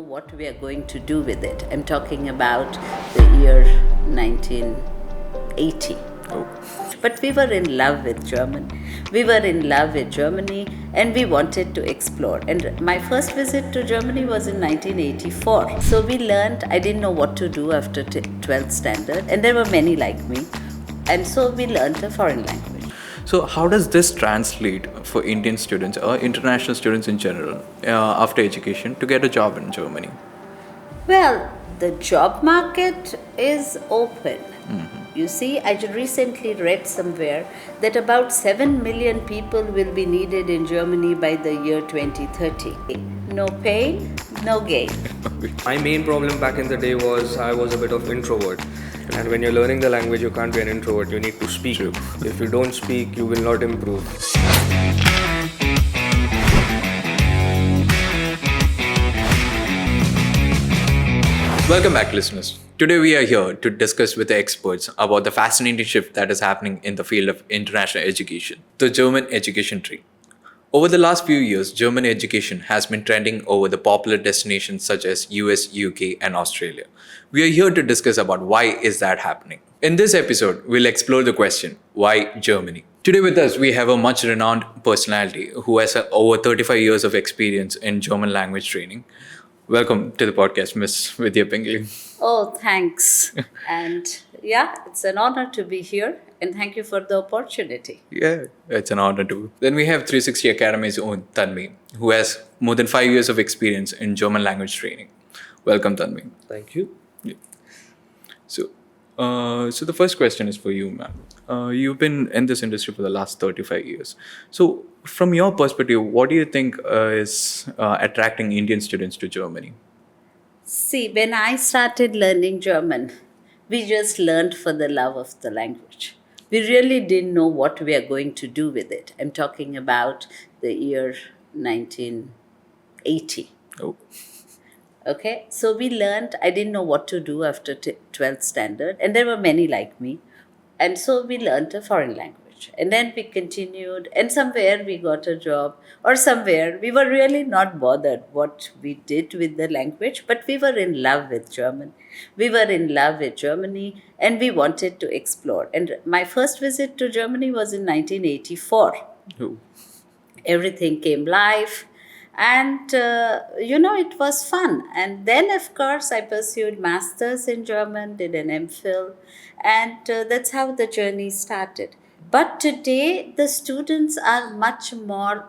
What we are going to do with it. I'm talking about the year 1980. But we were in love with German. We were in love with Germany and we wanted to explore. And my first visit to Germany was in 1984. So we learned, I didn't know what to do after 12th standard, and there were many like me. And so we learned a foreign language. So, how does this translate for Indian students or international students in general after education to get a job in Germany? Well, the job market is open. You see, I recently read somewhere that about 7 million people will be needed in Germany by the year 2030. No pain, no gain. My main problem back in the day was I was a bit of introvert. And when you're learning the language, you can't be an introvert. You need to speak. True. If you don't speak, you will not improve. Welcome back, listeners. Today we are here to discuss with the experts about the fascinating shift that is happening in the field of international education, the German education tree. Over the last few years, German education has been trending over the popular destinations such as US, UK, and Australia. We are here to discuss about why is that happening. In this episode, we'll explore the question, why Germany? Today with us, we have a much renowned personality who has over 35 years of experience in German language training. Welcome to the podcast, Miss Vidya Pingley. Oh, thanks. And yeah, it's an honor to be here. And thank you for the opportunity. Yeah, it's an honor too. Then we have 360 Academy's own Tanvi, who has more than 5 years of experience in German language training. Welcome, Tanvi. Thank you. So the first question is for you, ma'am. You've been in this industry for the last 35 years. So, from your perspective, what do you think is attracting Indian students to Germany? See, when I started learning German, we just learned for the love of the language. We really didn't know what we are going to do with it. I'm talking about the year 1980. Oh, Okay, so we learned, I didn't know what to do after 12th standard, and there were many like me. And so we learned a foreign language. And then we continued, and somewhere we got a job, or somewhere we were really not bothered what we did with the language, but we were in love with German. We were in love with Germany, and we wanted to explore. And my first visit to Germany was in 1984. oh. Everything came live, and it was fun. And then of course I pursued masters in German, did an MPhil, and that's how the journey started. But today the students are much more,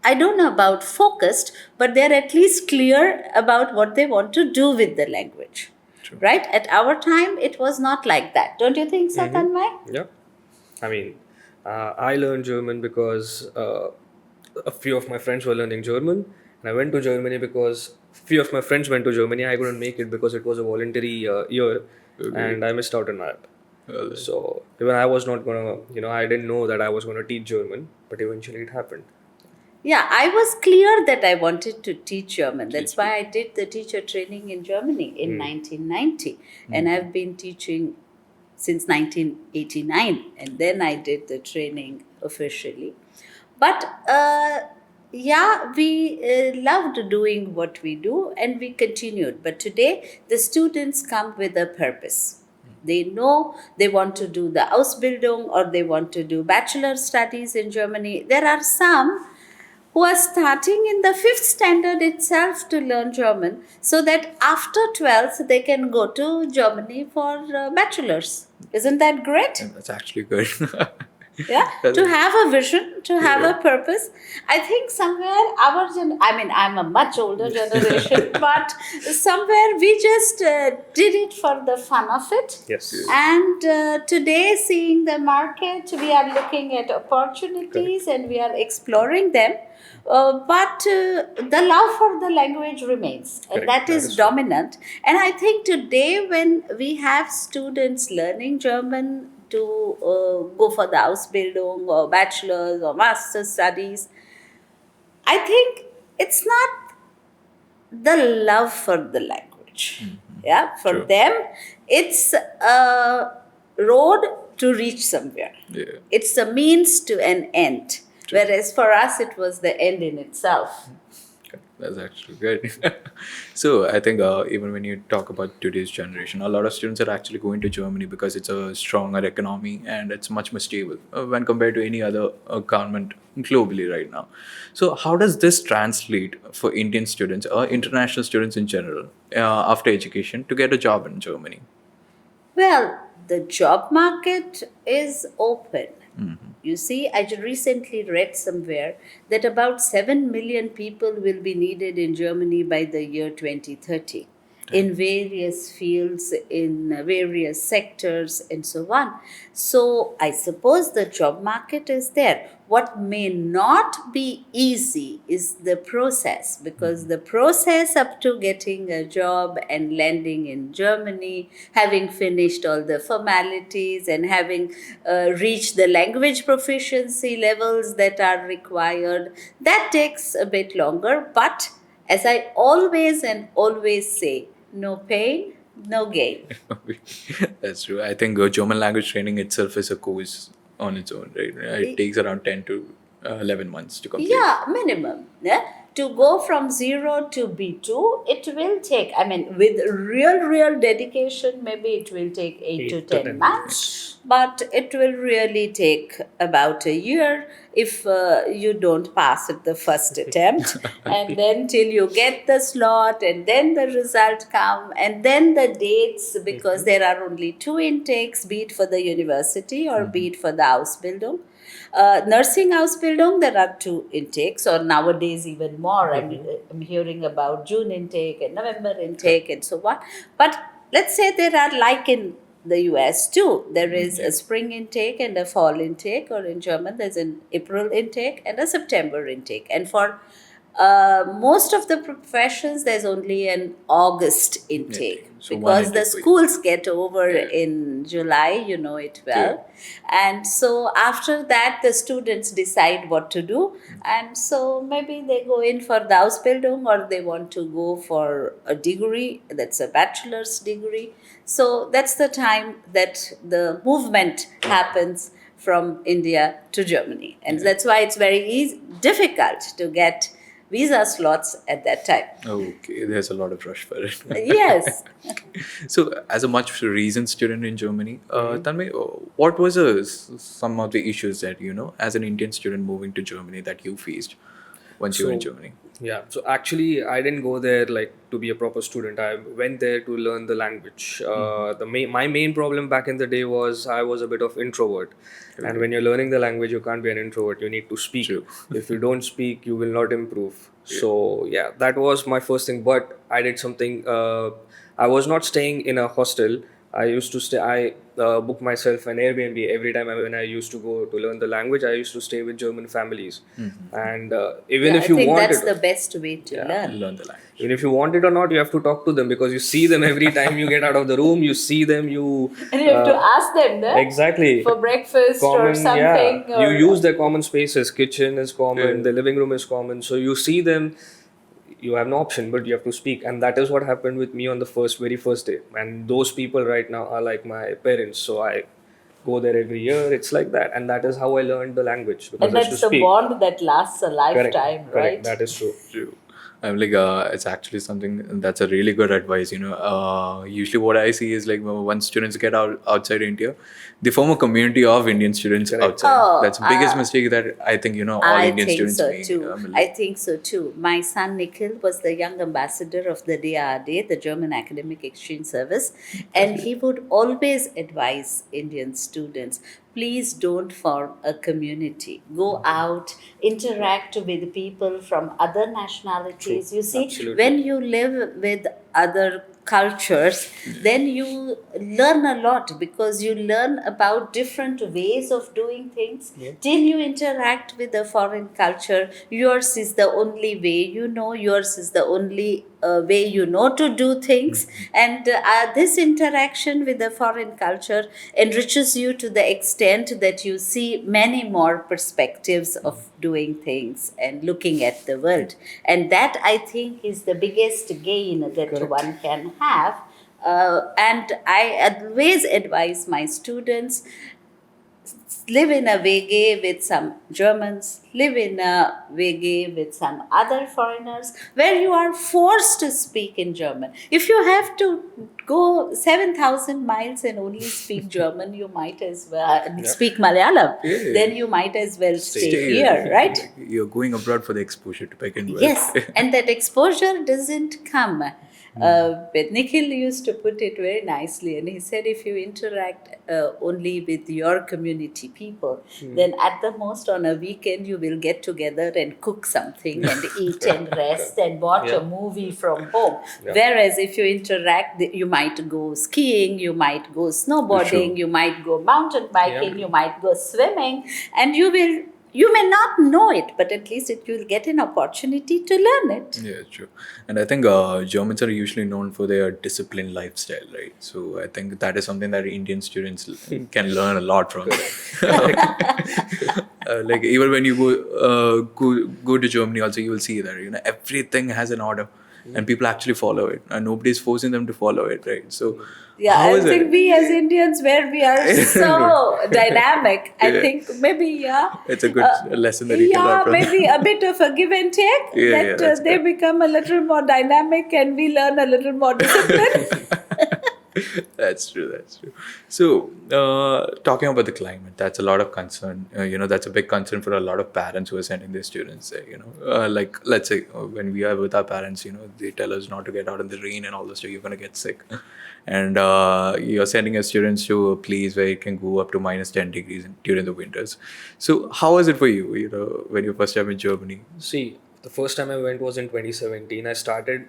I don't know about focused, but they're at least clear about what they want to do with the language. True. Right, at our time it was not like that, don't you think so, Tanmay? Yeah. I mean, I learned German because a few of my friends were learning German. And I went to Germany because few of my friends went to Germany. I couldn't make it because it was a voluntary year. And I missed out on that. Well, So even I was not gonna, I didn't know that I was gonna teach German, but eventually it happened. Yeah, I was clear that I wanted to teach German. That's why I did the teacher training in Germany in 1990. And I've been teaching since 1989. And then I did the training officially. But we loved doing what we do and we continued. But today, the students come with a purpose. They know they want to do the Ausbildung or they want to do bachelor studies in Germany. There are some who are starting in the 5th standard itself to learn German so that after 12th they can go to Germany for bachelors. Isn't that great? that's actually good. Yeah, to have a vision, to have a purpose. I think somewhere I'm a much older generation, but somewhere we just did it for the fun of it. Yes. And today, seeing the market, we are looking at opportunities and we are exploring them. But the love for the language remains, and Correct. that is dominant. And I think today, when we have students learning German to go for the Ausbildung or bachelor's or master's studies, I think it's not the love for the language. Yeah, for True. them, it's a road to reach somewhere. Yeah. It's a means to an end. Whereas for us, it was the end in itself. That's actually good. So I think even when you talk about today's generation, a lot of students are actually going to Germany because it's a stronger economy and it's much more stable when compared to any other government globally right now. So how does this translate for Indian students or international students in general after education to get a job in Germany? Well, the job market is open. You see, I recently read somewhere that about 7 million people will be needed in Germany by the year 2030 in various fields, in various sectors, and so on. So I suppose the job market is there. What may not be easy is the process, because the process up to getting a job and landing in Germany, having finished all the formalities and having reached the language proficiency levels that are required, that takes a bit longer. But as I always and always say, no pain, no gain. That's true. I think German language training itself is a course on its own, right? It takes around 10 to 11 months to complete. Yeah, minimum. Yeah? To go from 0 to B2, it will take, I mean, with real dedication, maybe it will take 8 to 8 to 10 10 months, months. but it will really take about a year if you don't pass it the first attempt, and then till you get the slot, and then the result come, and then the dates, because there are only two intakes, be it for the university or be it for the Ausbildung. Nursing Ausbildung, there are two intakes, or nowadays even more. I'm hearing about June intake and November intake and so on. But let's say there are, like in the US too, there is a spring intake and a fall intake, or in German, there's an April intake and a September intake. And for most of the professions, there's only an August intake, So one because the intake for you. schools get over Yeah. in July, you know it Yeah. well. And so after that, the students decide what to do. And so maybe they go in for the Ausbildung, or they want to go for a degree that's a bachelor's degree. So that's the time that the movement happens from India to Germany. And that's why it's very difficult to get visa slots at that time. Okay, there's a lot of rush for it. Yes. So, as a much recent student in Germany, Tanmay, what was some of the issues that as an Indian student moving to Germany, that you faced once you were in So, Germany? yeah, so actually, I didn't go there like to be a proper student. I went there to learn the language. My main problem back in the day was I was a bit of introvert, and when you're learning the language, you can't be an introvert. You need to speak. True. If you don't speak, you will not improve. So yeah, that was my first thing. But I did something. I was not staying in a hostel. I used to stay. I booked myself an Airbnb every time when I used to go to learn the language. I used to stay with German families, and even Yeah, if I you think want that's it, the best way to learn. Learn the language. even if you want it or not, you have to talk to them because you see them every time you get out of the room. You see them. And you have to ask them, no? Exactly. For breakfast or Common, yeah. something. You Or use their common spaces. Kitchen is common. Yeah. The living room is common. So you see them. You have no option, but you have to speak, and that is what happened with me on the very first day. And those people right now are like my parents. So I go there every year. It's like that, and that is how I learned the language because and I used to that's a speak. bond that lasts a Correct. lifetime, Correct. right? That is true. True. I'm like, it's actually something that's a really good advice. Usually what I see is like once students get outside India, they form a community of Indian students Correct. outside. Oh, That's the biggest mistake that I think all I Indian think students so make. too. I think so too. My son Nikhil was the young ambassador of the DRD, the German Academic Exchange Service, and he would always advise Indian students, please don't form a community. Go out, interact with people from other nationalities. You see, Absolutely. when you live with other cultures, then you learn a lot, because you learn about different ways of doing things. Till you interact with a foreign culture, yours is the only way you know, yours is the only way you know to do things. And this interaction with the foreign culture enriches you to the extent that you see many more perspectives of doing things and looking at the world. And that, I think, is the biggest gain that Correct. one can have. And I always advise my students, live in a WG with some Germans, live in a WG with some other foreigners, where you are forced to speak in German. If you have to go 7,000 miles and only speak German, you might as well Yeah. speak Malayalam. Yeah. Then you might as well stay Stay here, right? like, you're going abroad for the exposure to begin with. Yes, and that exposure doesn't come. But Nikhil used to put it very nicely, and he said if you interact only with your community people, then at the most on a weekend you will get together and cook something and eat and rest and watch Yeah. a movie from home. Yeah. Whereas if you interact, you might go skiing, you might go snowboarding, True. you might go mountain biking, Yeah. you might go swimming, and you may not know it, but at least you'll get an opportunity to learn it. Yeah, true. And I think Germans are usually known for their disciplined lifestyle, right? So I think that is something that Indian students can learn a lot from. Like even when you go to Germany, also you will see that everything has an order, and people actually follow it, and nobody's forcing them to follow it, right? So Yeah, how I is think it? we as Indians, where we are so dynamic, I Yeah. think maybe, yeah. It's a good lesson that you can learn Yeah, from. maybe a bit of a give and take, Yeah, yeah, that that's they become a little more dynamic and we learn a little more discipline. That's true. That's true. So, talking about the climate, that's a lot of concern. That's a big concern for a lot of parents who are sending their students there. Like let's say when we are with our parents, they tell us not to get out in the rain and all this stuff. You're gonna get sick, and you're sending your students to a place where it can go up to -10 degrees during the winters. So, how was it for you? When you first time in Germany. See, the first time I went was in 2017. I started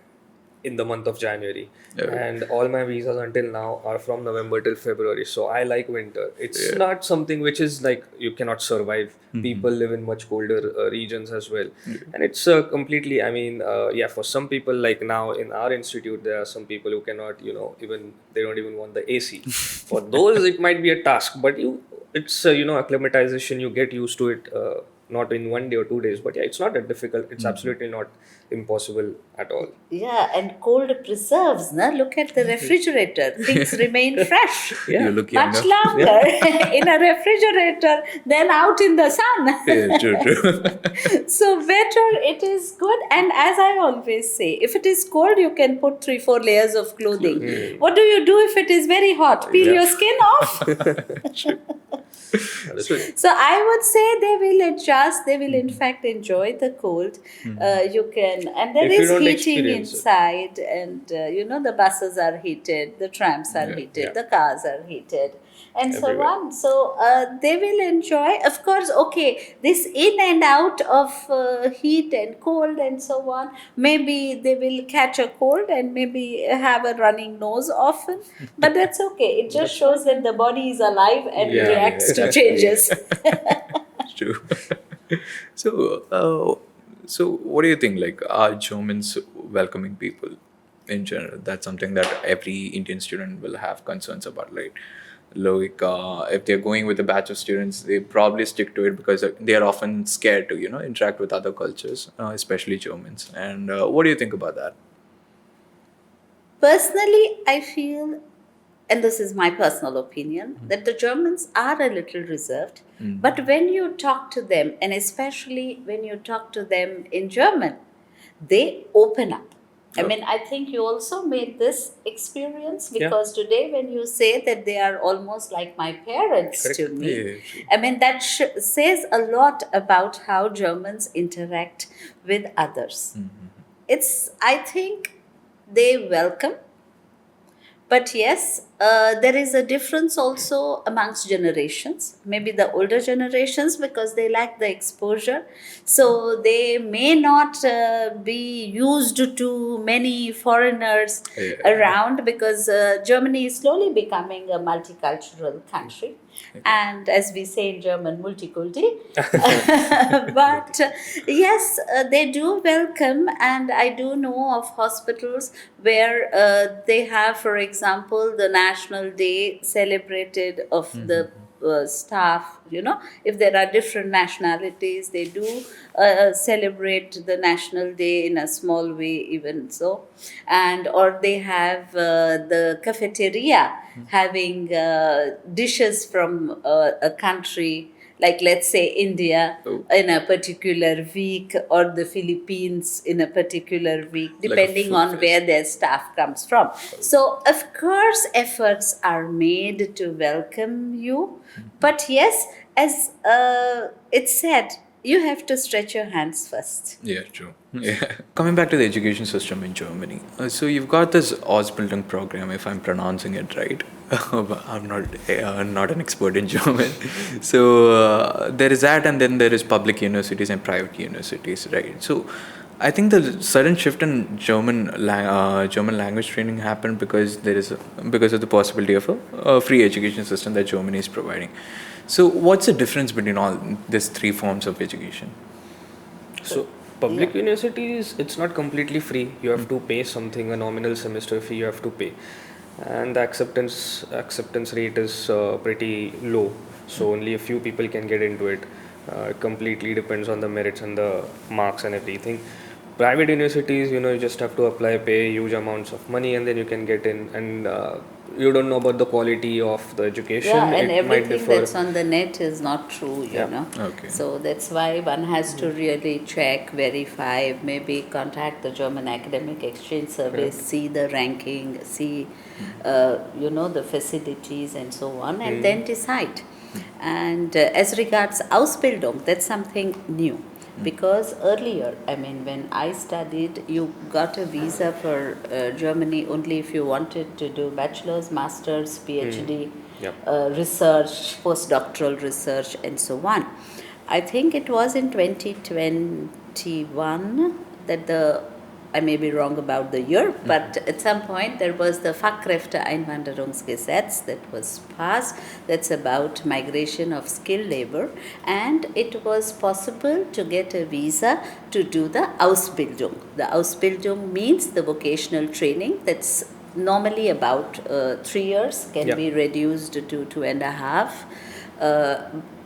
in the month of January, Yeah. and all my visas until now are from November till February. So I like winter. It's not something which is like you cannot survive. People live in much colder regions as well, and it's completely. I mean, yeah, for some people, like now in our institute, there are some people who cannot, even they don't even want the AC. For those, it might be a task, but it's acclimatization. You get used to it. Not in 1 day or 2 days, but yeah, it's not that difficult. It's absolutely not impossible at all. Yeah, and cold preserves, na? Look at the refrigerator. Things remain fresh. Yeah. You look Much younger. longer in a refrigerator than out in the sun. Yeah, true, true. So better it is good, and as I always say, if it is cold you can put 3-4 layers of clothing. What do you do if it is very hot? Peel your skin off? So I would say they will adjust, they will in fact enjoy the cold. You can, and there If you is don't heating experience it. inside, and the buses are heated, the trams are heated, Yeah. the cars are heated, and so Everywhere. on. So they will enjoy, of course. Okay, this in and out of heat and cold and so on, maybe they will catch a cold and maybe have a running nose often, but that's okay. It just shows that the body is alive and Yeah, reacts to that's changes. True. So what do you think? Like, are Germans welcoming people in general? That's something that every Indian student will have concerns about, right? Like, if they're going with a batch of students, they probably stick to it because they are often scared to, interact with other cultures, especially Germans. And what do you think about that? Personally, I feel, and this is my personal opinion, that the Germans are a little reserved. But when you talk to them, and especially when you talk to them in German, they open up. I mean, I think you also made this experience, because today when you say that they are almost like my parents to me, Yeah, true. I mean, that says a lot about how Germans interact with others. It's, I think, they welcome. But yes, there is a difference also amongst generations. Maybe the older generations, because they lack the exposure, so they may not be used to many foreigners around, because Germany is slowly becoming a multicultural country. And as we say in German, multikulti. But yes, they do welcome, and I do know of hospitals where they have, for example, the National Day celebrated of the staff, if there are different nationalities, they do celebrate the national day in a small way, even so. And or they have the cafeteria having dishes from a country, like let's say India Oh. in a particular week, or the Philippines in a particular week, Like a depending food on where fest. their staff comes from. So, of course, efforts are made to welcome you. But yes, as it's said, you have to stretch your hands first. Yeah, true. Yeah. Coming back to the education system in Germany, so you've got this Ausbildung program, if I'm pronouncing it right. But I'm not an expert in German. So there is that, and then there is public universities and private universities, right? So I think the sudden shift in German language training happened because because of the possibility of a free education system that Germany is providing. So what's the difference between all these three forms of education? So public Yeah. universities, it's not completely free. You have to pay something, a nominal semester fee you have to pay, and the acceptance rate is pretty low. So only a few people can get into it. It completely depends on the merits and the marks and everything. Private universities, you just have to apply, pay huge amounts of money, and then you can get in. And you don't know about the quality of the Yeah, education. and It might everything differ. that's on the net is not true, Yeah. Okay. So that's why one has to really check, verify, maybe contact the German Academic Exchange Service, Correct. see the ranking, see, the facilities and so on, and Mm. then decide. And as regards Ausbildung, that's something new. Because earlier, I mean, when I studied, you got a visa for Germany only if you wanted to do bachelor's, master's, PhD, Yep. research, postdoctoral research, and so on. I think it was in 2021 that I may be wrong about the year, but at some point there was the Fachkräfteeinwanderungsgesetz that was passed, that's about migration of skilled labor, and it was possible to get a visa to do the Ausbildung. The Ausbildung means the vocational training that's normally about 3 years, can Yeah. be reduced to 2.5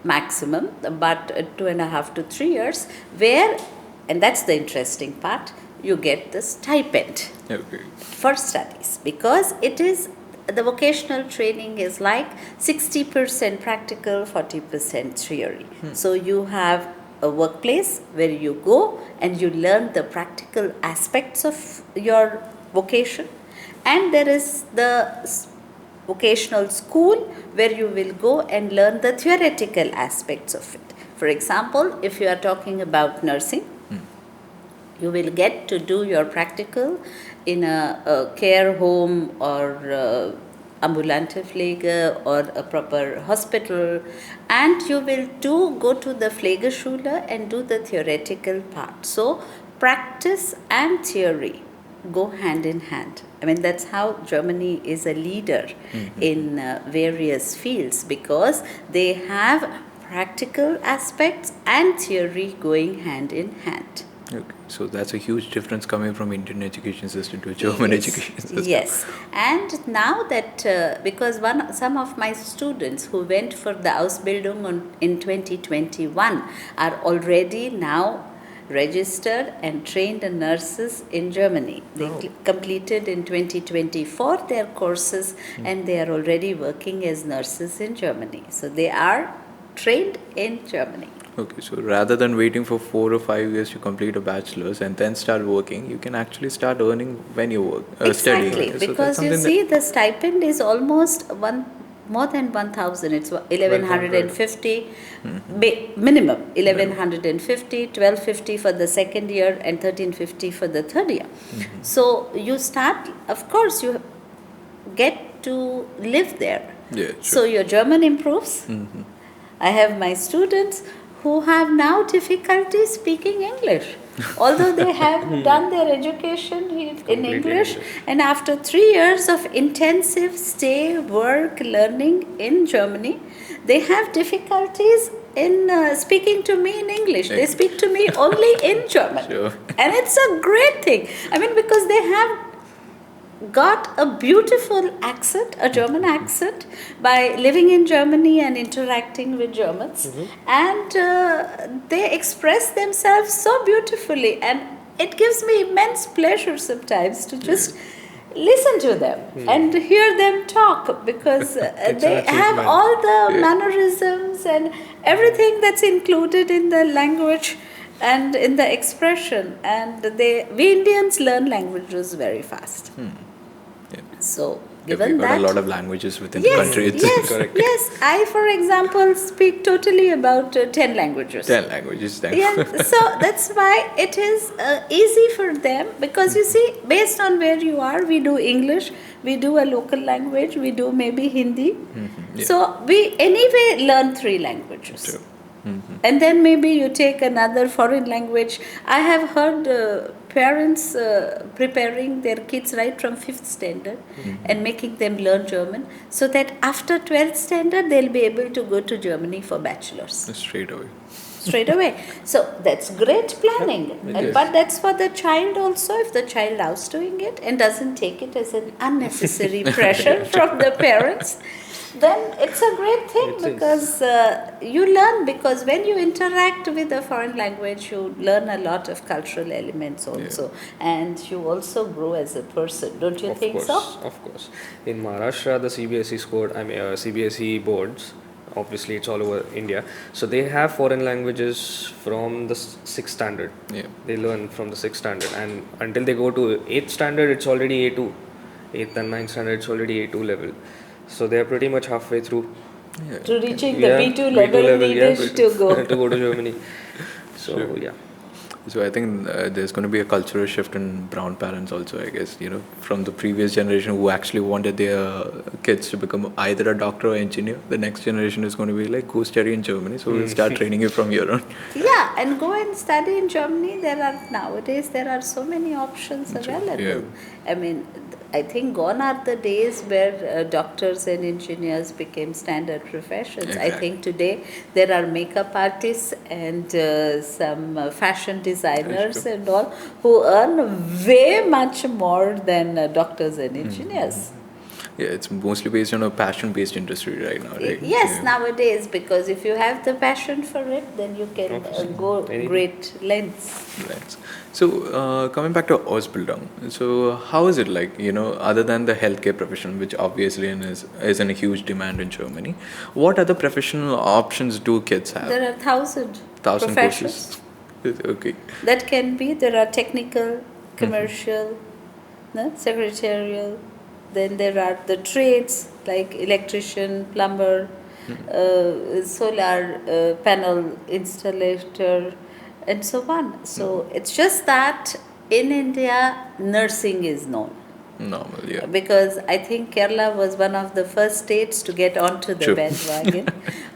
maximum, but 2.5 to 3 years, where, and that's the interesting part, you get the stipend Okay. for studies, because it is the vocational training is like 60% practical, 40% theory. So you have a workplace where you go and you learn the practical aspects of your vocation, and there is the vocational school where you will go and learn the theoretical aspects of it. For example, if you are talking about nursing, you will get to do your practical in a care home or ambulante Pflege or a proper hospital, and you will go to the Pflegeschule and do the theoretical part. So practice and theory go hand in hand. I mean, that's how Germany is a leader in various fields, because they have practical aspects and theory going hand in hand. Okay. So that's a huge difference coming from Indian education system to German Yes, education system. yes. And now that because some of my students who went for the Ausbildung in 2021 are already now registered and trained nurses in Germany. They completed in 2024 their courses, and they are already working as nurses in Germany. So they are trained in Germany. Okay, so rather than waiting for 4 or 5 years to complete a bachelor's and then start working, you can actually start earning when you work, studying. Exactly, Okay, so that's because you something see, the stipend is almost more than 1,000. It's 1,150 minimum, 1,150, 1,250 for the second year, and 1,350 for the third year. So you start, of course, you get to live there. Yeah, sure. So your German improves. I have my students who have now difficulty speaking English, although they have done their education in Completely English, English. and after 3 years of intensive stay, work, learning in Germany, they have difficulties in speaking to me in English. They speak to me only in German. Sure. And it's a great thing. I mean, because they have got a beautiful accent, a German accent, by living in Germany and interacting with Germans. And they express themselves so beautifully. And it gives me immense pleasure sometimes to just listen to them and hear them talk, because It's they an have achievement. all the mannerisms and everything that's included in the language and in the expression, and we Indians learn languages very fast. So Yeah, we given got a that, lot of languages within the yes, country itself. yes, Correct. yes, I for example speak totally about 10 languages. 10 languages then. Yeah, so that's why it is easy for them, because you see, based on where you are, we do English, we do a local language, we do maybe Hindi. Yeah. So we anyway learn 3 languages. True. And then maybe you take another foreign language. I have heard parents preparing their kids right from 5th standard and making them learn German, so that after 12th standard they'll be able to go to Germany for bachelor's Straight away. straight away. So that's great planning. is. But that's for the child also, if the child loves doing it and doesn't take it as an unnecessary pressure from the parents, then it's a great thing, It is. because you learn, because when you interact with a foreign language, you learn a lot of cultural elements also, and you also grow as a person. Don't you think course, so? Of course. In Maharashtra, the CBSE scored, CBSE boards, obviously it's all over India. So they have foreign languages from the 6th standard. Yeah. They learn from the 6th standard. And until they go to 8th standard, it's already A2. 8th and 9th standard, it's already A2 level. So they are pretty much halfway through. To reaching the B2 level needed to go. to go to Germany. So, yeah. So I think there's going to be a cultural shift in brown parents also, I guess, from the previous generation who actually wanted their kids to become either a doctor or engineer. The next generation is going to be like, go study in Germany. So we'll start training you from here on. Yeah, and go and study in Germany. Nowadays there are so many options available. Yeah. I mean, I think gone are the days where doctors and engineers became standard professions. I Exactly. think today there are makeup artists and some fashion designers and all who earn way much more than doctors and engineers. Yeah, it's mostly based on a passion-based industry right now, right? Yes, Yeah. nowadays, because if you have the passion for it, then you can go Anything. great lengths. Right. So coming back to Ausbildung, so how is it like, other than the healthcare profession, which obviously is in a huge demand in Germany, what other professional options do kids have? There are 1,000 1,000 professions courses. Okay. that can be. There are technical, commercial, no, secretarial. Then there are the trades like electrician, plumber, solar panel installer, and so on. So it's just that in India, nursing is known. Normal, yeah. Because I think Kerala was one of the first states to get onto the True. bandwagon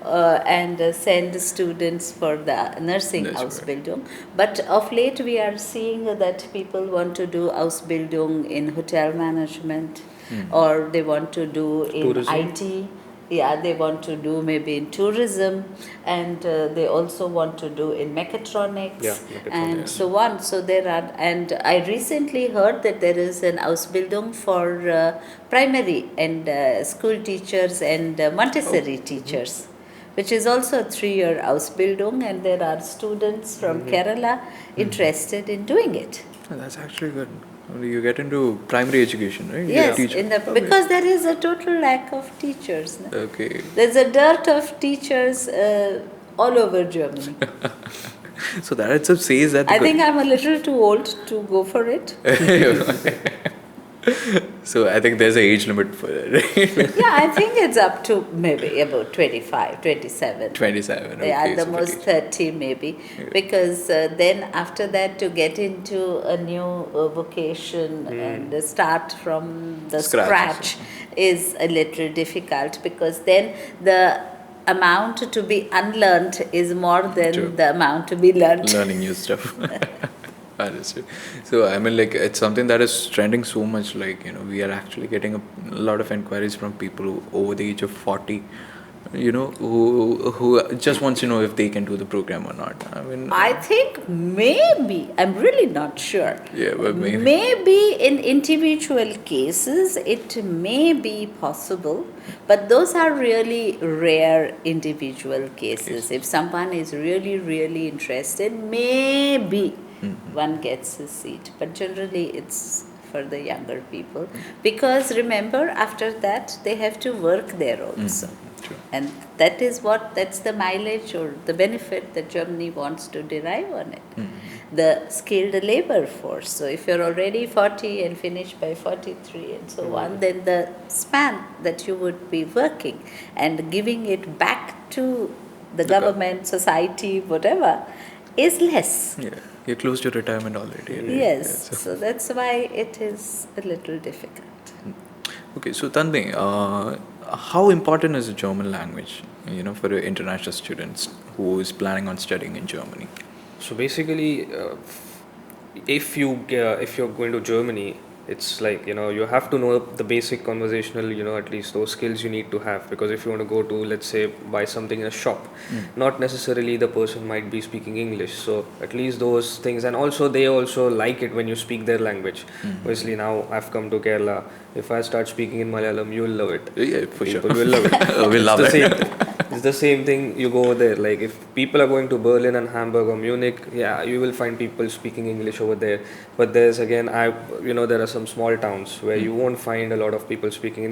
and send students for the nursing That's right. Ausbildung. But of late we are seeing that people want to do Ausbildung in hotel management, or they want to do in Tourism. IT. Yeah, they want to do maybe in tourism, and they also want to do in mechatronics, Yeah, and mechatronics. so on. So there are, and I recently heard that there is an Ausbildung for primary and school teachers and Montessori teachers, which is also a 3-year Ausbildung, and there are students from Kerala interested in doing it. Oh, that's actually good. You get into primary education, right? You're a Yes, teacher. Okay. because there is a total lack of teachers. No? Okay. There's a dearth of teachers all over Germany. So that itself says that. I think I'm a little too old to go for it. So I think there's an age limit for that, right? Yeah, I think it's up to maybe about 25, 27. 27. Okay, Yeah, at the so most pretty- 30 maybe. Because then after that, to get into a new vocation and start from the Scratch. scratch is a little difficult, because then the amount to be unlearned is more than True. the amount to be learned. Learning new stuff. Understood. So I mean, like, it's something that is trending so much. Like, we are actually getting a lot of inquiries from people over the age of 40 who just wants to know if they can do the program or not? I mean, I think maybe, I'm really not sure. yeah, but maybe. Maybe in individual cases it may be possible, but those are really rare individual cases. If someone is really, really interested, maybe one gets a seat. But generally it's for the younger people, because remember, after that they have to work there also. True. And that's the mileage or the benefit that Germany wants to derive on it. The skilled labor force. So if you're already 40 and finish by 43 and so on, then the span that you would be working and giving it back to the government, society, whatever, is less. Yeah, you're close to retirement already. Right? Yes, Yeah, so that's why it is a little difficult. Okay, so Tanvi, how important is the German language, for international students who is planning on studying in Germany? So basically, if you're going to Germany, it's like you have to know the basic conversational, at least those skills you need to have, because if you want to go to, let's say, buy something in a shop, not necessarily the person might be speaking English, so at least those things. And also they also like it when you speak their language. Obviously now I've come to Kerala, if I start speaking in Malayalam, you'll love it. Yeah, for People sure. will love it. We'll love it. It's the same thing. You go there, like if people are going to Berlin and Hamburg or Munich, yeah, you will find people speaking English over there. But there's again, there are some small towns where you won't find a lot of people speaking in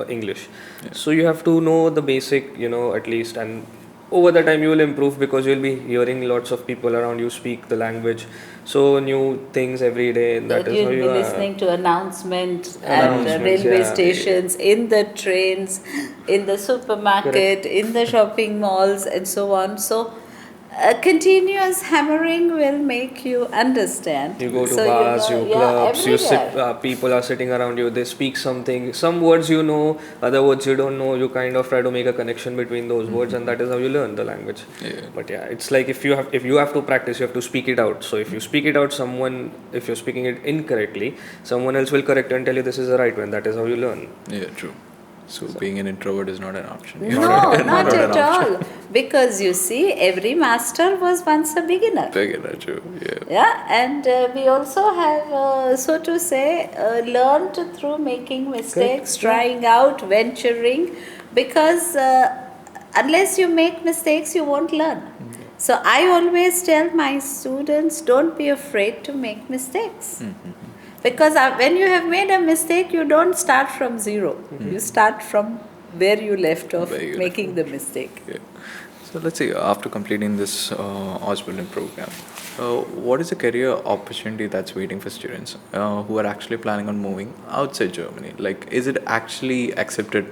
English. Yeah. So you have to know the basic, at least, and over the time you will improve, because you'll be hearing lots of people around you speak the language, so new things every day. That Is you'll how be you listening to announcements at Announcements, railway yeah. stations, in the trains, in the supermarket, in the shopping malls, and so on. So, a continuous hammering will make you understand. You go to So bars, know, you clubs, you sit. everywhere. People are sitting around you. They speak something. Some words you know, other words you don't know. You kind of try to make a connection between those words, and that is how you learn the language. Yeah. But yeah, it's like if you have to practice, you have to speak it out. So if you speak it out, if you're speaking it incorrectly, someone else will correct you and tell you this is the right one. That is how you learn. Yeah, true. So being an introvert is not an option. No, not at all. Because you see, every master was once a beginner. Beginner, true. Yeah. Yeah, and we also have, so to say, learned through making mistakes, trying out, venturing, because unless you make mistakes, you won't learn. So I always tell my students, don't be afraid to make mistakes. Because when you have made a mistake, you don't start from zero. You start from where you left off making the mistake. Yeah. So let's say after completing this Osborne program, what is the career opportunity that's waiting for students who are actually planning on moving outside Germany? Like, is it actually accepted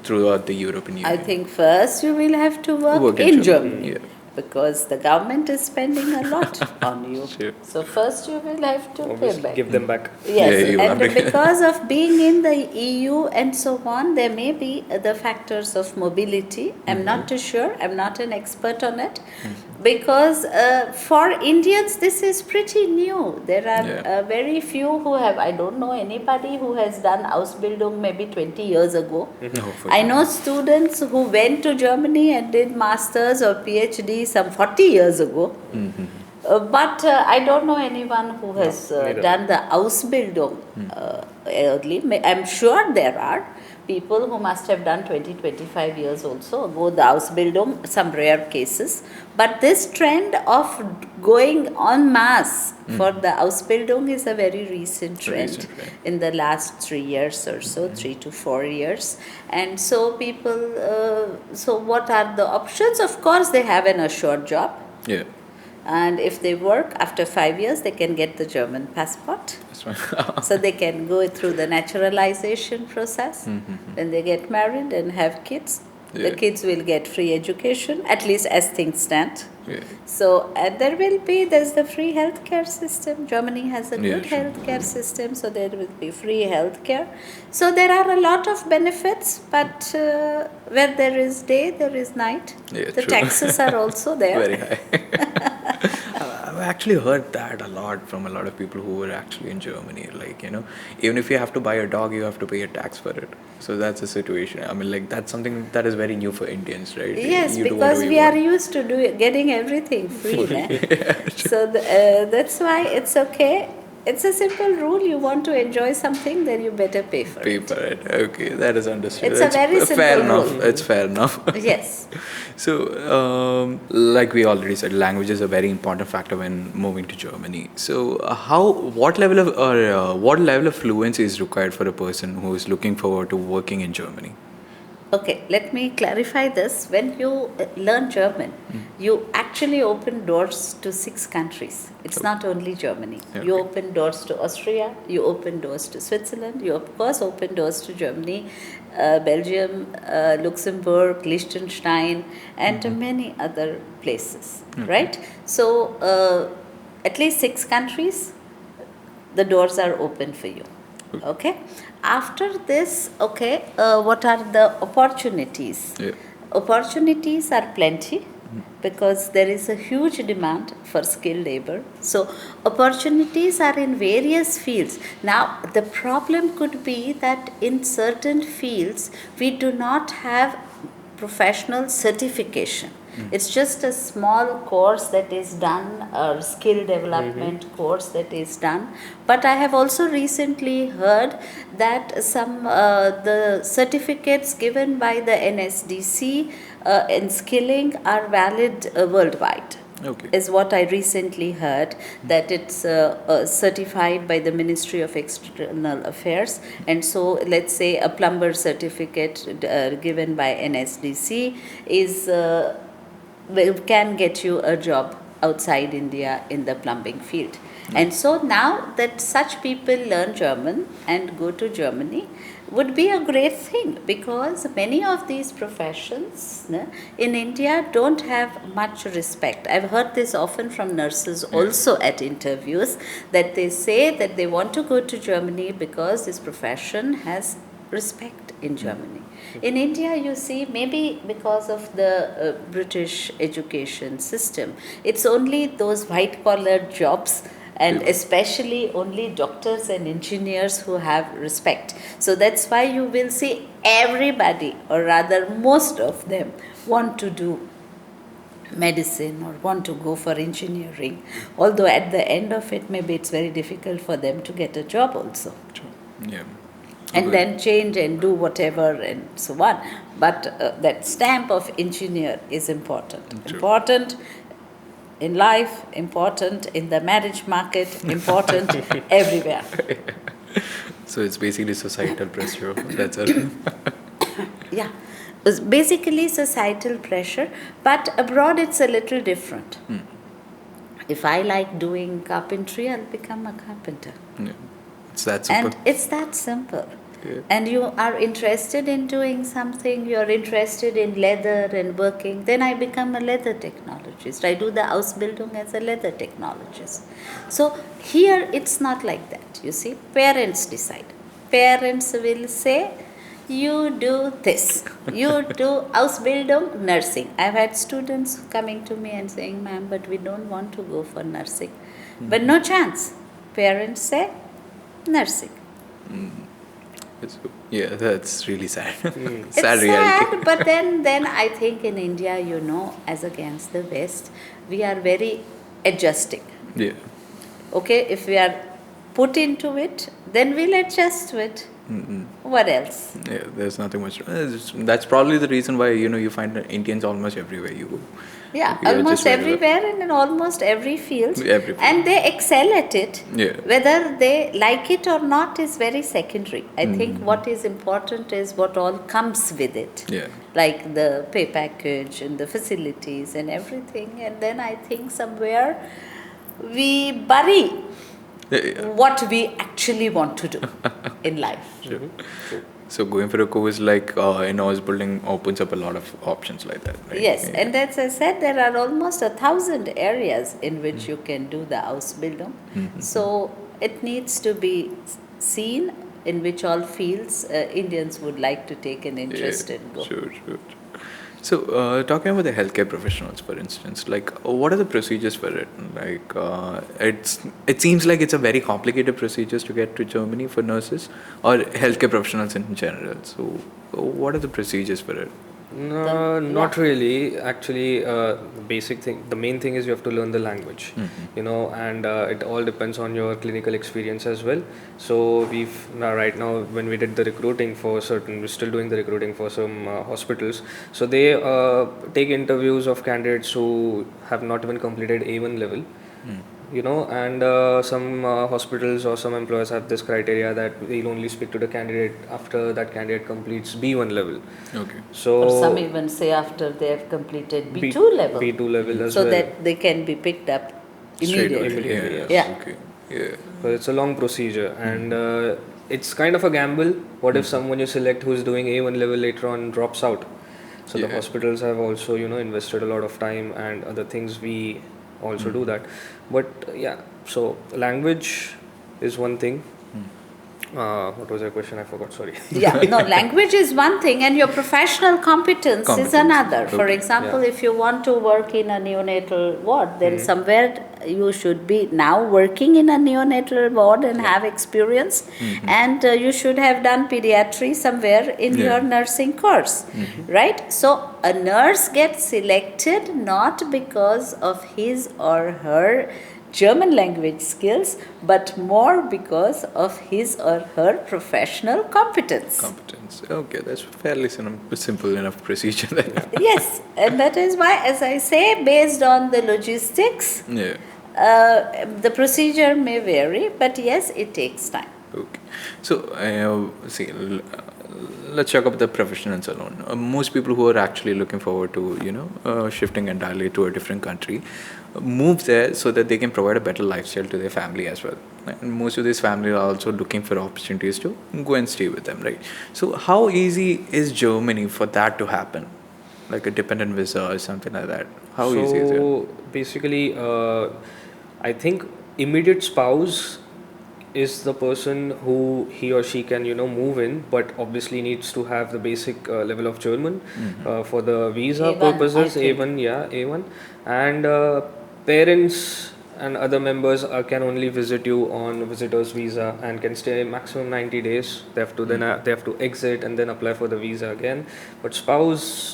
throughout the European Union? I think first you will have to work in Germany. Yeah. Because the government is spending a lot on you. Sure. So first you will have to pay Obviously, back. give them back. Yes, Yeah, you will and have to- because of being in the EU and so on, there may be the factors of mobility. I'm not too sure. I'm not an expert on it. Because for Indians, this is pretty new. There are very few who have, I don't know anybody who has done Ausbildung maybe 20 years ago. No, for I sure. know students who went to Germany and did masters or PhD some 40 years ago. But I don't know anyone who has neither. done the Ausbildung early. I'm sure there are people who must have done 20-25 years also ago the Ausbildung, some rare cases. But this trend of going en masse for the Ausbildung is a very recent trend in the last 3 years or so, 3 to 4 years. And so people, so what are the options? Of course, they have an assured job. Yeah. And if they work after 5 years, they can get the German passport. That's right. So they can go through the naturalization process. When they get married and have kids, the kids will get free education, at least as things stand. Yeah. So, and there's the free healthcare system. Germany has a good sure. healthcare system, so there will be free healthcare. So there are a lot of benefits, but where there is day, there is night. Yeah, The true. taxes are also there. Very high. actually heard that a lot from a lot of people who were actually in Germany. Like, even if you have to buy a dog, you have to pay a tax for it. So that's the situation. I mean, like, that's something that is very new for Indians, right? Yes, You do whatever because you we are want. used to getting everything free. So that's why it's okay. It's a simple rule. You want to enjoy something, then you better pay for Pay it. for it. Okay, that is understood. It's a It's very fair simple enough. rule. It's fair enough. Yes. So, like we already said, language is a very important factor when moving to Germany. So, what level of fluency is required for a person who is looking forward to working in Germany? Okay, let me clarify this. When you learn German, you actually open doors to 6 countries. It's not only Germany. You Okay. open doors to Austria, you open doors to Switzerland, you of course open doors to Germany, Belgium, Luxembourg, Liechtenstein, and many other places, right? So, at least 6 countries, the doors are open for you. Okay, after this, okay, what are the opportunities? Yeah. Opportunities are plenty because there is a huge demand for skilled labor. So opportunities are in various fields. Now the problem could be that in certain fields we do not have professional certification. It's just a small course that is done, or skill development course that is done. But I have also recently heard that some the certificates given by the NSDC in skilling are valid worldwide. Okay. Is what I recently heard, that it's certified by the Ministry of External Affairs. And so, let's say a plumber certificate given by NSDC is can get you a job outside India in the plumbing field. And so now that such people learn German and go to Germany would be a great thing, because many of these professions in India don't have much respect. I've heard this often from nurses also at interviews, that they say that they want to go to Germany because this profession has respect in Germany. In India, you see, maybe because of the British education system, it's only those white collar jobs, and especially only doctors and engineers who have respect. So that's why you will see everybody, or rather most of them, want to do medicine or want to go for engineering, although at the end of it maybe it's very difficult for them to get a job also, Yeah. and Okay. then change and do whatever and so on. But that stamp of engineer is important. Important in life, important in the marriage market, important everywhere. So it's basically societal pressure. That's it. Yeah, it's basically societal pressure, but abroad it's a little different. If I like doing carpentry, I'll become a carpenter. Yeah. It's that simple. And it's that simple. Yeah. And you are interested in doing something, you're interested in leather and working, then I become a leather technologist. I do the Ausbildung as a leather technologist. So here it's not like that. You see, parents decide. Parents will say, you do this, you do Ausbildung, nursing. I've had students coming to me and saying, ma'am, but we don't want to go for nursing. But no chance. Parents say, nursing. Yeah, that's really sad. It's Sad reality. sad, but then I think in India, as against the West, we are very adjusting. Yeah. Okay, if we are put into it, then we'll adjust to it. What else? Yeah, there's nothing much. That's probably the reason why you find Indians almost everywhere you go. Yeah, We are almost just very everywhere and in almost every field. Every field. And they excel at it. Yeah. Whether they like it or not is very secondary. I think what is important is what all comes with it. Yeah. Like the pay package and the facilities and everything. And then I think somewhere we bury Yeah. what we actually want to do in life. Sure. So going for a course like in Ausbildung opens up a lot of options like that. Right? Yes, Yeah. and as I said, there are almost 1,000 areas in which you can do the Ausbildung. So it needs to be seen in which all fields Indians would like to take an interest and go. Sure. So, talking about the healthcare professionals, for instance, like what are the procedures for it? Like, it seems like it's a very complicated procedures to get to Germany for nurses or healthcare professionals in general. So, what are the procedures for it? No, Yeah. not really. Actually, the basic thing, the main thing is you have to learn the language, and it all depends on your clinical experience as well. So we've now right now when we did the recruiting for certain, we're still doing the recruiting for some hospitals. So they take interviews of candidates who have not even completed A1 level, and some hospitals or some employers have this criteria that they'll only speak to the candidate after that candidate completes B1 level. Okay. Or some So even say after they have completed B, B2 level, B2 level as so well. that they can be picked up Straight away. immediately. Immediately, Yeah. yes. Yeah. Okay. Yeah. Because it's a long procedure and it's kind of a gamble. What if someone you select who's doing A1 level later on drops out? So the Yeah. hospitals have also, invested a lot of time and other things. We also do that. But yeah, so language is one thing. What was your question? I forgot. Sorry. Yeah, no, language is one thing, and your professional competence is Competencies. another. For Okay. example, Yeah. if you want to work in a neonatal ward, then somewhere you should be now working in a neonatal ward and have experience, and you should have done pediatry somewhere in Yeah. your nursing course, right? So, a nurse gets selected not because of his or her German language skills, but more because of his or her professional competence. Competence. Okay, that's fairly simple enough procedure then. Yes, and that is why, as I say, based on the logistics, Yeah. the procedure may vary, but yes, it takes time. Okay. So, see, let's talk about the professionals alone. Most people who are actually looking forward to, shifting entirely to a different country, move there so that they can provide a better lifestyle to their family as well. And most of these families are also looking for opportunities to go and stay with them, right? So, how easy is Germany for that to happen? Like a dependent visa or something like that. How easy is it? So basically, I think immediate spouse is the person who he or she can move in, but obviously needs to have the basic level of German for the visa A1, I purposes. think. A1, yeah, A1, and parents and other members can only visit you on visitors visa and can stay maximum 90 days. They have to then they have to exit and then apply for the visa again. But spouses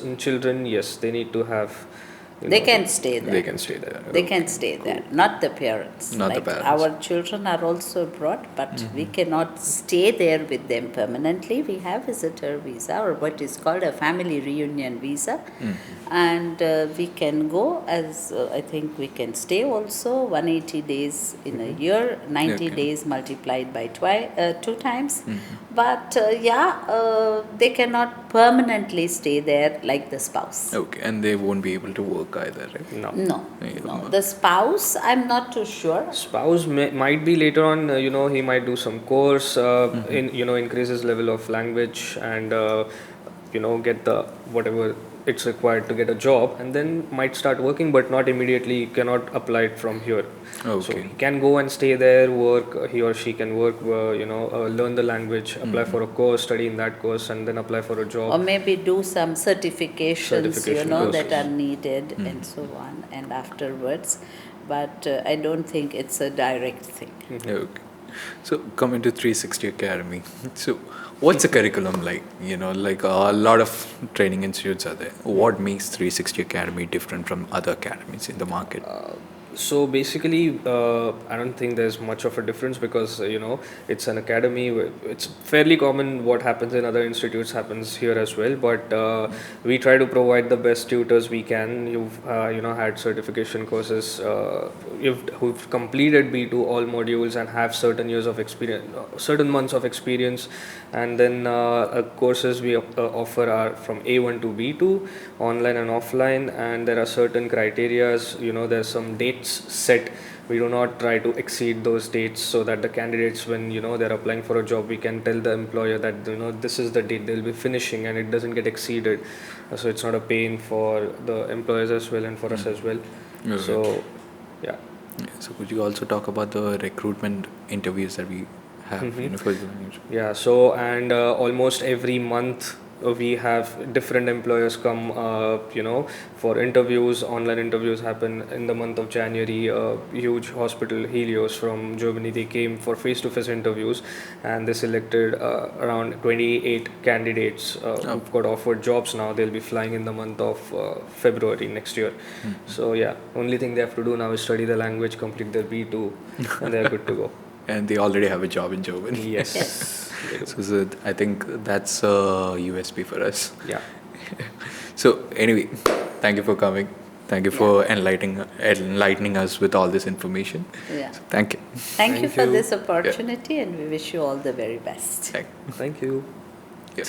and children, yes, they need to have They can stay there. They can stay there. They can Okay, stay cool. there, not the parents. Not the Like parents. our children are also abroad, but we cannot stay there with them permanently. We have visitor visa or what is called a family reunion visa, and we can go as I think we can stay also 180 days in a year, 90 Okay. days multiplied by two times. But they cannot permanently stay there like the spouse. Okay, and they won't be able to work either, right? no. No, Yeah. no. The spouse, I'm not too sure. Spouse might be later on, he might do some course in increase his level of language and get the whatever it's required to get a job, and then might start working, but not immediately. Cannot apply it from here. So Okay. he can go and stay there, work. He or she can work, learn the language, apply for a course, study in that course, and then apply for a job. Or maybe do some certifications, Certification that courses. are needed and so on, and afterwards. But I don't think it's a direct thing. Okay. So coming to 360 Academy. So what's the curriculum like? Like a lot of training institutes are there. What makes 360 Academy different from other academies in the market? So basically, I don't think there's much of a difference because it's an academy. It's fairly common. What happens in other institutes happens here as well. But we try to provide the best tutors we can. You've had certification courses. Who've completed B2 all modules and have certain years of experience, certain months of experience, and then courses we offer are from A1 to B2, online and offline, and there are certain criterias. There's some dates set. We do not try to exceed those dates so that the candidates, when they're applying for a job, we can tell the employer that this is the date they'll be finishing and it doesn't get exceeded. So it's not a pain for the employers as well and for us as well. Okay. So yeah. Yeah, so could you also talk about the recruitment interviews that we have for the Yeah, so and almost every month we have different employers come, for interviews. Online interviews happen in the month of January. A huge hospital, Helios from Germany, they came for face-to-face interviews, and they selected around 28 candidates who've got offered jobs now. They'll be flying in the month of February next year. So yeah, only thing they have to do now is study the language, complete their B2, and they're good to go. And they already have a job in Germany. Yes. Yes. They do. So I think that's a USP for us. Yeah. So anyway, thank you for coming. Thank you for enlightening us with all this information. Yeah. So thank you. Thank you Thank for you. this opportunity, and we wish you all the very best. Thank Thank you. you.